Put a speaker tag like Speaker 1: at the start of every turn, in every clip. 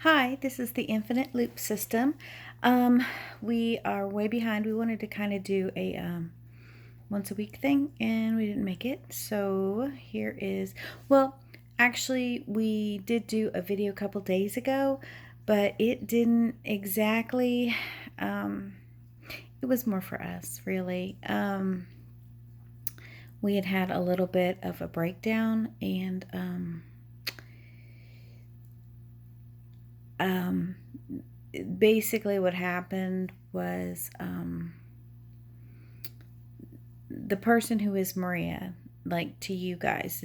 Speaker 1: Hi, this is the infinite loop system. We are way behind. We wanted to kind of do a once a week thing and we didn't make it. So here is, well, actually, we did do a video a couple days ago, but it didn't exactly, it was more for us, really. We had had a little bit of a breakdown and, basically what happened was the person who is Maria, like to you guys,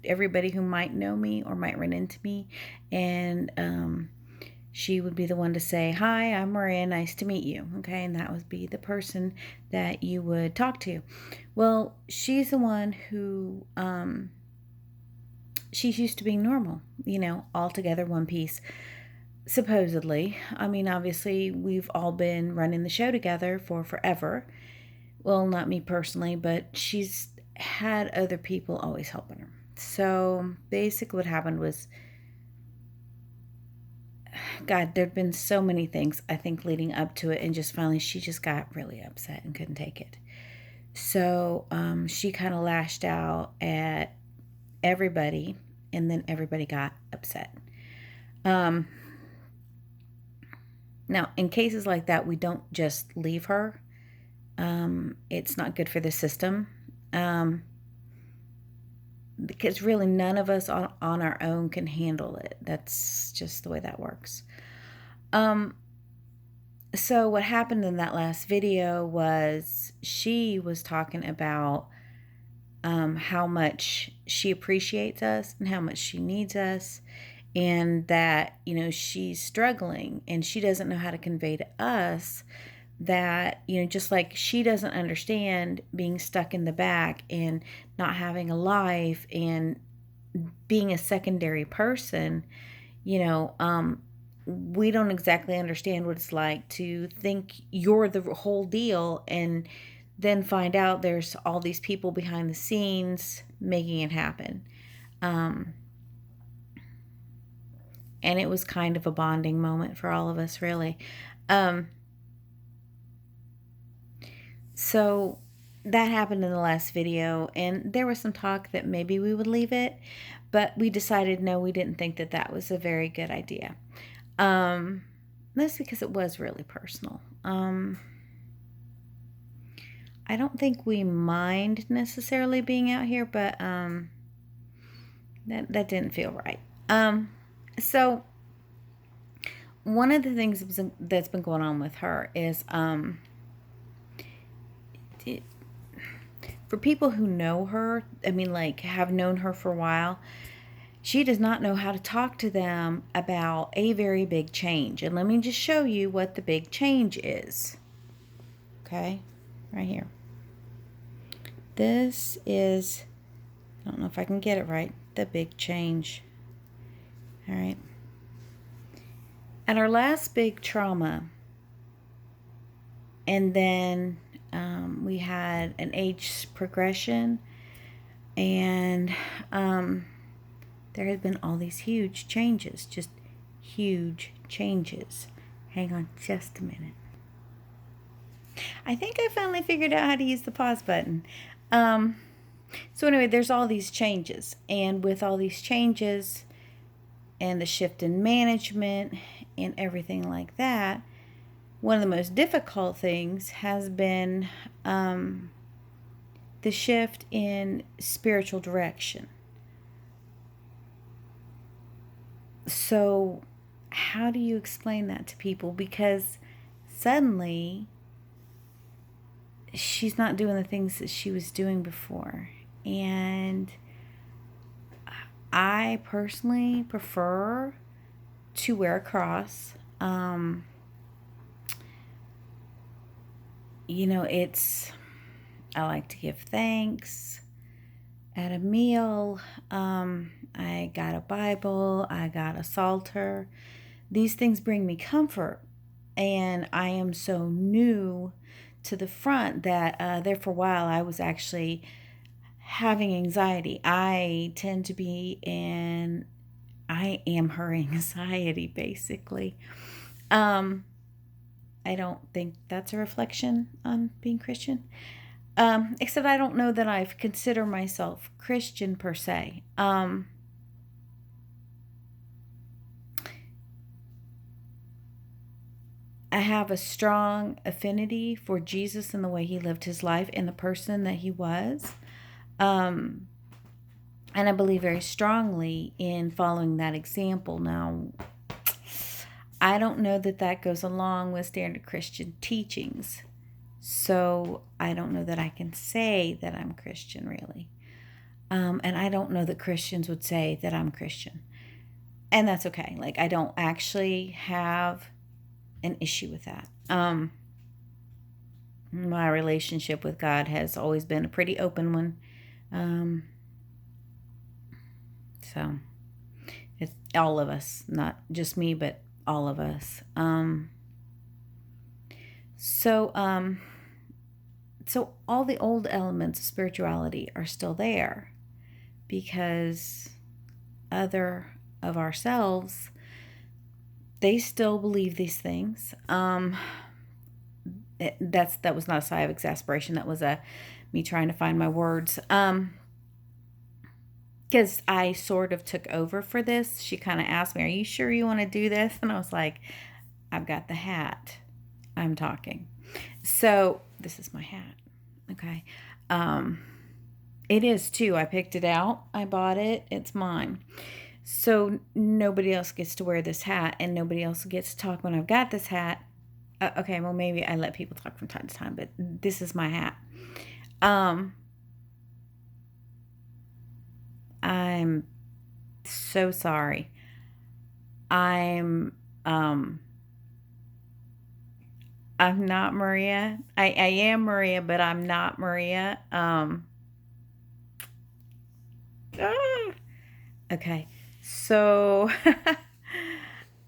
Speaker 1: everybody who might know me or might run into me, and she would be the one to say, "Hi, I'm Maria, nice to meet you." Okay, and that would be the person that you would talk to. Well, she's the one who she's used to being normal, all together, one piece. Supposedly. I mean, obviously, we've all been running the show together for forever. Well, not me personally, but she's had other people always helping her. So basically, what happened was, God, there'd been so many things, I think, leading up to it. And just finally, she just got really upset and couldn't take it. So she kind of lashed out at everybody, and then everybody got upset. Now, in cases like that, we don't just leave her. It's not good for the system. Because really none of us on our own can handle it. That's just the way that works. So what happened in that last video was she was talking about how much she appreciates us and how much she needs us, and that, she's struggling and she doesn't know how to convey to us that, just like she doesn't understand being stuck in the back and not having a life and being a secondary person, we don't exactly understand what it's like to think you're the whole deal and then find out there's all these people behind the scenes making it happen. And it was kind of a bonding moment for all of us, really. So that happened in the last video, and there was some talk that maybe we would leave it, but we decided no, we didn't think that that was a very good idea. That's because it was really personal. I don't think we mind necessarily being out here, but that didn't feel right. So one of the things that's been going on with her is for people who know her, I mean, like, have known her for a while, she does not know how to talk to them about a very big change. And let me just show you what the big change is. Okay, right here. This is, I don't know if I can get it right, the big change. All right. At our last big trauma, and then we had an age progression, and there had been all these huge changes, just huge changes. Hang on just a minute. I think I finally figured out how to use the pause button. So anyway, there's all these changes, and with all these changes and the shift in management and everything like that, one of the most difficult things has been the shift in spiritual direction. So how do you explain that to people? Because suddenly she's not doing the things that she was doing before. And I personally prefer to wear a cross. I like to give thanks at a meal. I got a Bible. I got a Psalter. These things bring me comfort. And I am so new to the front that there for a while I was actually having anxiety. I tend to be in I am her anxiety, basically. I don't think that's a reflection on being Christian. Except I don't know that I've considered myself Christian per se. I have a strong affinity for Jesus and the way he lived his life and the person that he was. Um, and I believe very strongly in following that example. Now, I don't know that that goes along with standard Christian teachings. So I don't know that I can say that I'm Christian, really. And I don't know that Christians would say that I'm Christian. And that's okay. Like, I don't actually have an issue with that. My relationship with God has always been a pretty open one. So it's all of us, not just me, but all of us. So all the old elements of spirituality are still there because other of ourselves, they still believe these things. That was not a sigh of exasperation. That was me trying to find my words. Because I sort of took over for this. She kind of asked me, "Are you sure you want to do this?" And I was like, "I've got the hat. I'm talking." So this is my hat. Okay. It is too. I picked it out. I bought it. It's mine. So nobody else gets to wear this hat, and nobody else gets to talk when I've got this hat. Okay, well, maybe I let people talk from time to time, but this is my hat. I'm so sorry. I'm not Maria. I am Maria, but I'm not Maria. Okay. So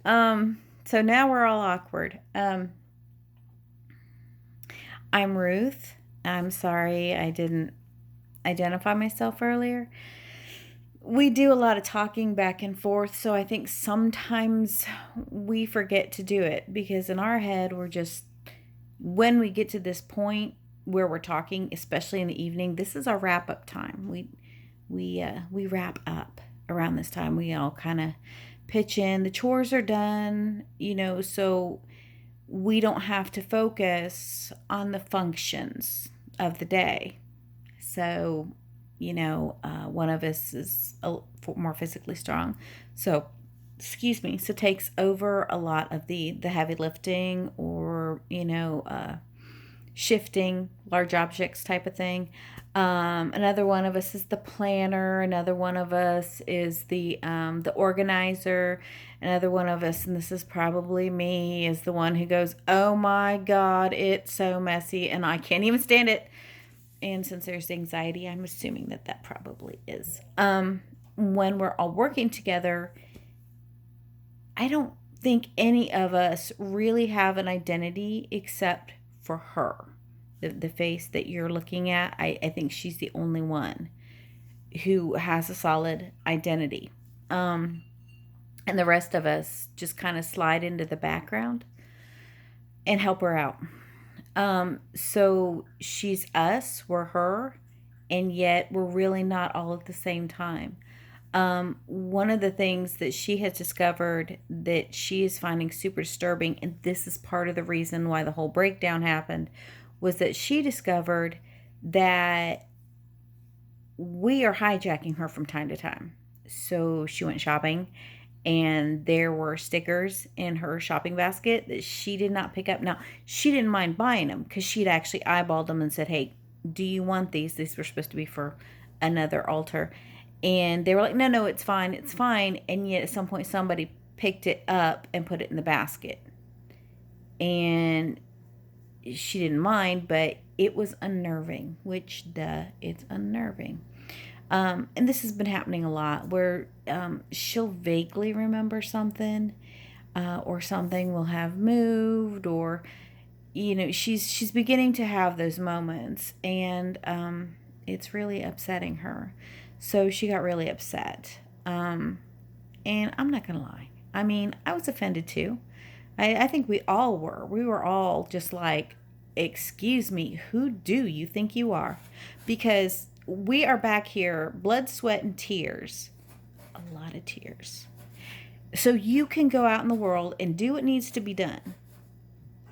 Speaker 1: so now we're all awkward. I'm Ruth. I'm sorry I didn't identify myself earlier. We do a lot of talking back and forth, so I think sometimes we forget to do it because in our head we're just, when we get to this point where we're talking, especially in the evening, this is our wrap up time. We wrap up around this time. We all kind of pitch in. The chores are done, so we don't have to focus on the functions of the day. So, one of us is more physically strong. So, excuse me. So takes over a lot of the heavy lifting or, shifting large objects type of thing. Another one of us is the planner. Another one of us is the organizer. Another one of us, and this is probably me, is the one who goes, "Oh my God, it's so messy and I can't even stand it." And since there's anxiety, I'm assuming that probably is. When we're all working together, I don't think any of us really have an identity except for her. The face that you're looking at, I think she's the only one who has a solid identity. And the rest of us just kind of slide into the background and help her out. So she's us, we're her, and yet we're really not all at the same time. One of the things that she has discovered that she is finding super disturbing, and this is part of the reason why the whole breakdown happened, was that she discovered that we are hijacking her from time to time. So she went shopping and there were stickers in her shopping basket that she did not pick up. Now, she didn't mind buying them because she'd actually eyeballed them and said, "Hey, do you want these? These were supposed to be for another altar." And they were like, "No, it's fine, it's fine." And yet at some point somebody picked it up and put it in the basket. And she didn't mind, but it was unnerving, which, it's unnerving. And this has been happening a lot where she'll vaguely remember something, or something will have moved, or she's beginning to have those moments, and it's really upsetting her. So she got really upset. And I'm not going to lie. I mean, I was offended too. I think we all were. We were all just like, excuse me, who do you think you are? Because we are back here, blood, sweat, and tears. A lot of tears. So you can go out in the world and do what needs to be done.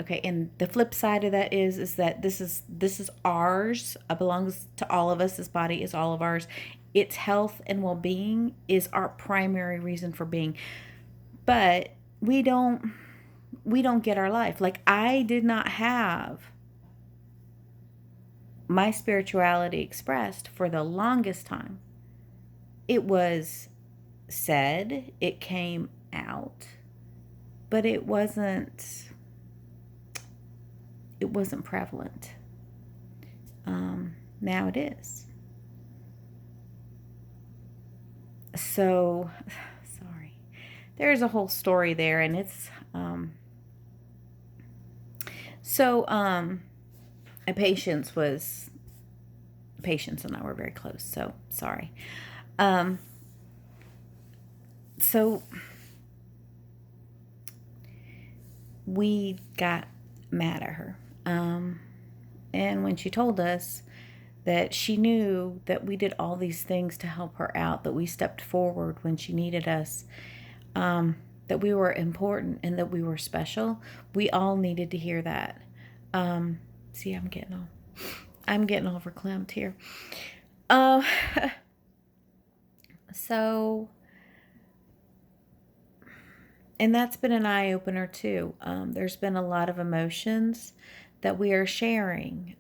Speaker 1: Okay, and the flip side of that is that this is ours. It belongs to all of us. This body is all of ours. Its health and well-being is our primary reason for being. But we don't get our life. Like, I did not have my spirituality expressed for the longest time. It was said, it came out, but it wasn't prevalent. Now it is. So, sorry. There's a whole story there, and it's a Patience and I were very close. So sorry. Um, so we got mad at her. And when she told us that she knew that we did all these things to help her out, that we stepped forward when she needed us, that we were important and that we were special, we all needed to hear that. See, I'm getting all verklempt here. Uh, so, and that's been an eye opener too. There's been a lot of emotions that we are sharing.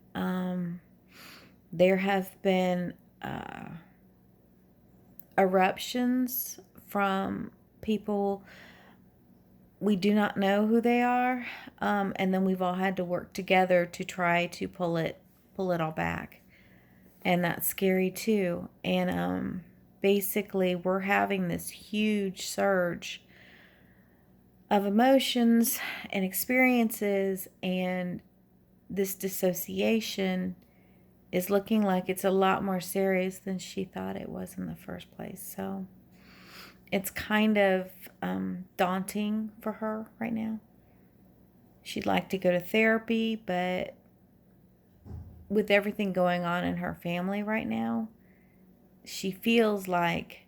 Speaker 1: There have been eruptions from people we do not know who they are, and then we've all had to work together to try to pull it all back, and that's scary too. And basically, we're having this huge surge of emotions and experiences, and this dissociation is looking like it's a lot more serious than she thought it was in the first place. So it's kind of daunting for her right now. She'd like to go to therapy, but with everything going on in her family right now, she feels like,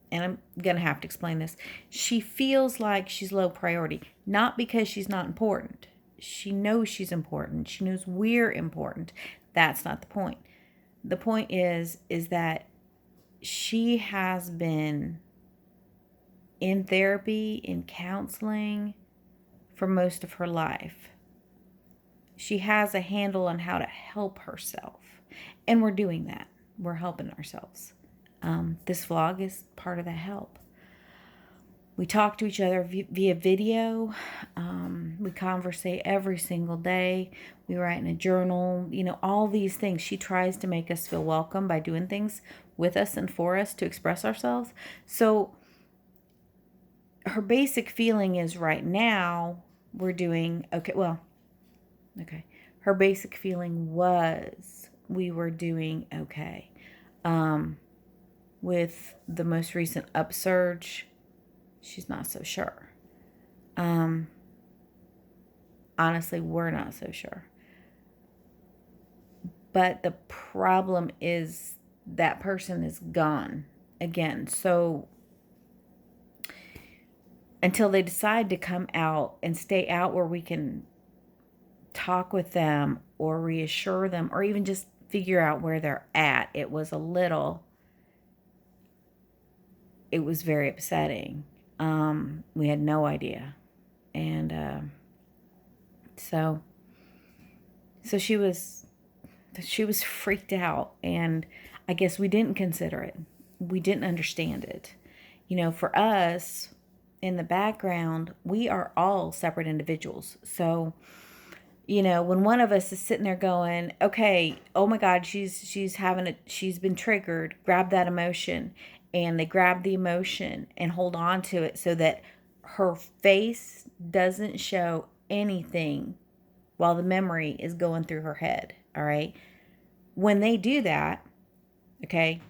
Speaker 1: and I'm going to have to explain this, she feels like she's low priority. Not because she's not important. She knows she's important. She knows we're important. That's not the point. The point is that she has been in therapy, in counseling for most of her life. She has a handle on how to help herself. And we're doing that. We're helping ourselves. This vlog is part of that help. We talk to each other via video. We conversate every single day. We write in a journal. All these things. She tries to make us feel welcome by doing things with us and for us to express ourselves. So her basic feeling is right now we're doing okay. Well, okay. Her basic feeling was we were doing okay. With the most recent upsurge, she's not so sure. Honestly, we're not so sure. But the problem is that person is gone again. So until they decide to come out and stay out where we can talk with them or reassure them or even just figure out where they're at, it was very upsetting. We had no idea. And so she was freaked out, and I guess we didn't consider it. We didn't understand it. For us in the background, we are all separate individuals. So, when one of us is sitting there going, okay, oh my God, she's been triggered, grab that emotion. And they grab the emotion and hold on to it so that her face doesn't show anything while the memory is going through her head. All right. When they do that, okay,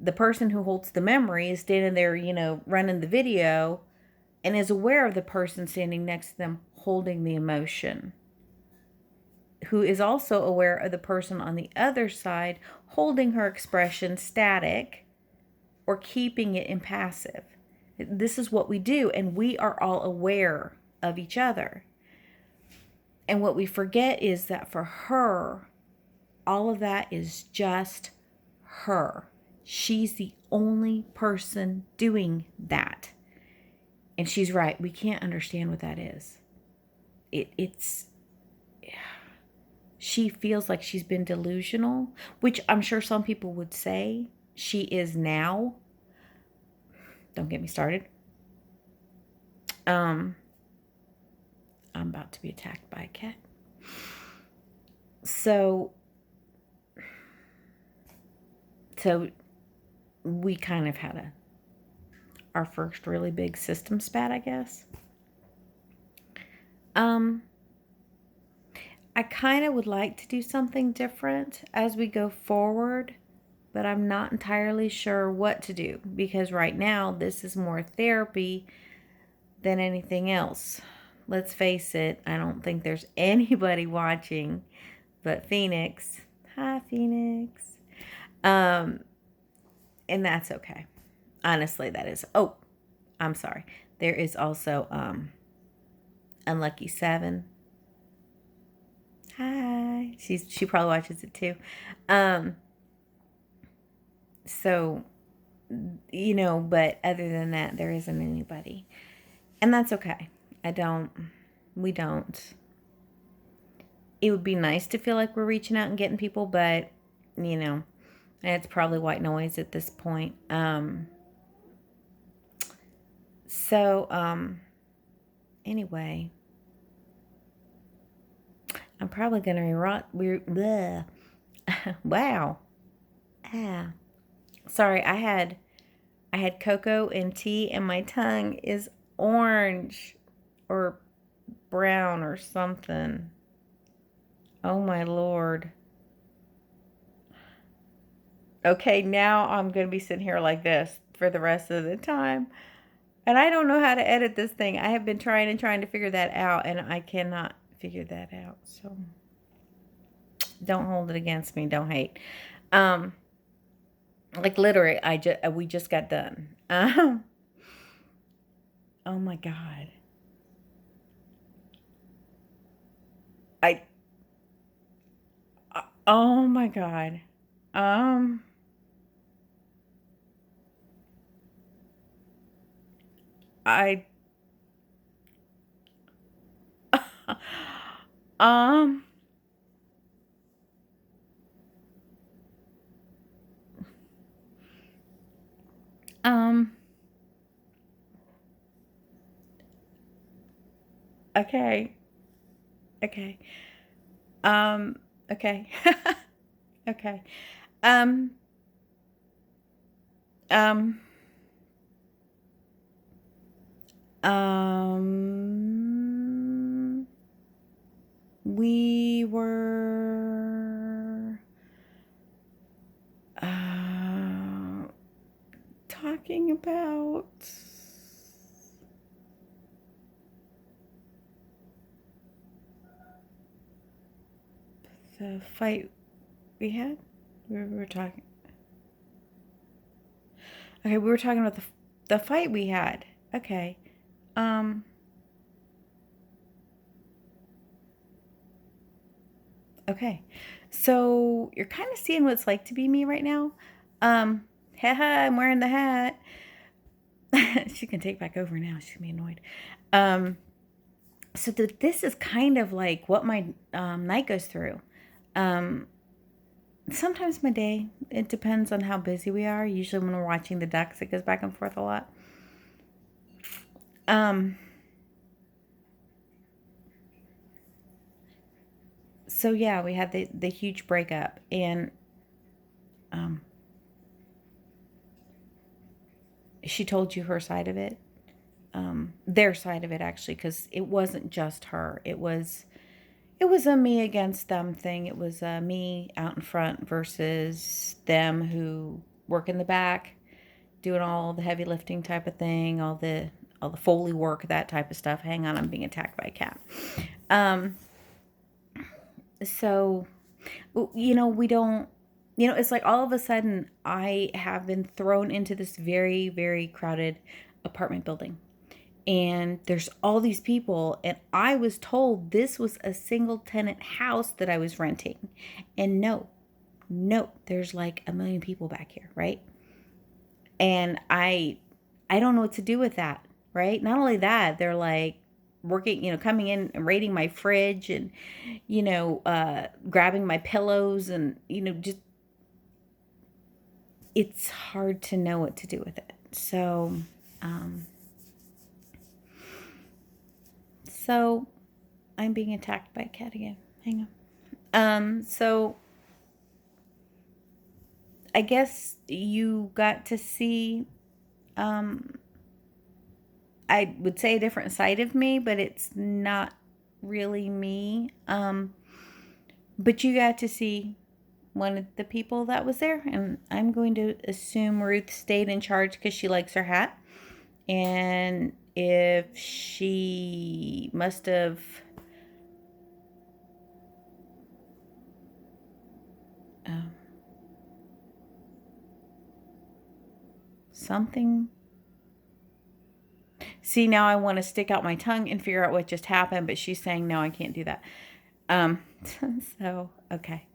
Speaker 1: the person who holds the memory is standing there, running the video, and is aware of the person standing next to them holding the emotion, who is also aware of the person on the other side holding her expression static or keeping it impassive. This is what we do, and we are all aware of each other. And what we forget is that for her, all of that is just her. She's the only person doing that. And she's right. We can't understand what that is. It's she feels like she's been delusional, which I'm sure some people would say she is now. Don't get me started. I'm about to be attacked by a cat. So we kind of had our first really big system spat, I guess. I kind of would like to do something different as we go forward, but I'm not entirely sure what to do, because right now this is more therapy than anything else. Let's face it, I don't think there's anybody watching but Phoenix. Hi, Phoenix. And that's okay. Honestly, that is. Oh, I'm sorry. There is also Unlucky 7. Hi. She probably watches it too. So, but other than that, there isn't anybody. And that's okay. We don't. It would be nice to feel like we're reaching out and getting people, but, it's probably white noise at this point. Anyway, I'm probably going to wow. Sorry, I had cocoa and tea, and my tongue is orange or brown or something. Oh my Lord. Okay, now I'm going to be sitting here like this for the rest of the time. And I don't know how to edit this thing. I have been trying to figure that out, and I cannot figure that out. So don't hold it against me. Don't hate. Like literally, we just got done. Oh my God. Oh my God. I okay. Okay. Okay. Okay. Um, um, we were talking about the fight we had. We were talking. Okay, we were talking about the fight we had. Okay. Okay. So you're kind of seeing what it's like to be me right now. Haha, I'm wearing the hat. She can take back over now. She's gonna be annoyed. So this is kind of like what my night goes through. Sometimes my day, it depends on how busy we are. Usually when we're watching the ducks, it goes back and forth a lot. So yeah, we had the huge breakup, and she told you her side of it, their side of it actually, because it wasn't just her. It was a me against them thing. It was me out in front versus them who work in the back, doing all the heavy lifting type of thing, all the Foley work, that type of stuff. Hang on, I'm being attacked by a cat. So, we don't, it's like all of a sudden I have been thrown into this very, very crowded apartment building. And there's all these people, and I was told this was a single tenant house that I was renting. And no, there's like a million people back here, right? And I don't know what to do with that, right? Not only that, they're like working, coming in and raiding my fridge and, grabbing my pillows and, just, it's hard to know what to do with it. So I'm being attacked by a cat again. Hang on. So I guess you got to see, I would say, a different side of me, but it's not really me. But you got to see one of the people that was there, and I'm going to assume Ruth stayed in charge because she likes her hat. And if she must have something. See, now I want to stick out my tongue and figure out what just happened, but she's saying no, I can't do that. So okay.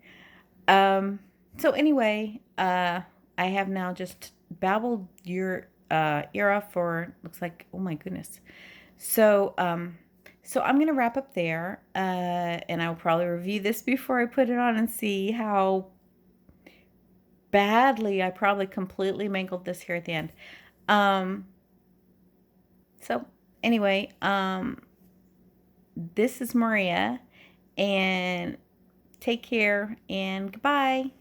Speaker 1: So anyway, I have now just babbled your ear off for, looks like, oh my goodness. So so I'm gonna wrap up there, and I'll probably review this before I put it on and see how badly I probably completely mangled this here at the end. So anyway, this is Maria, and take care and goodbye.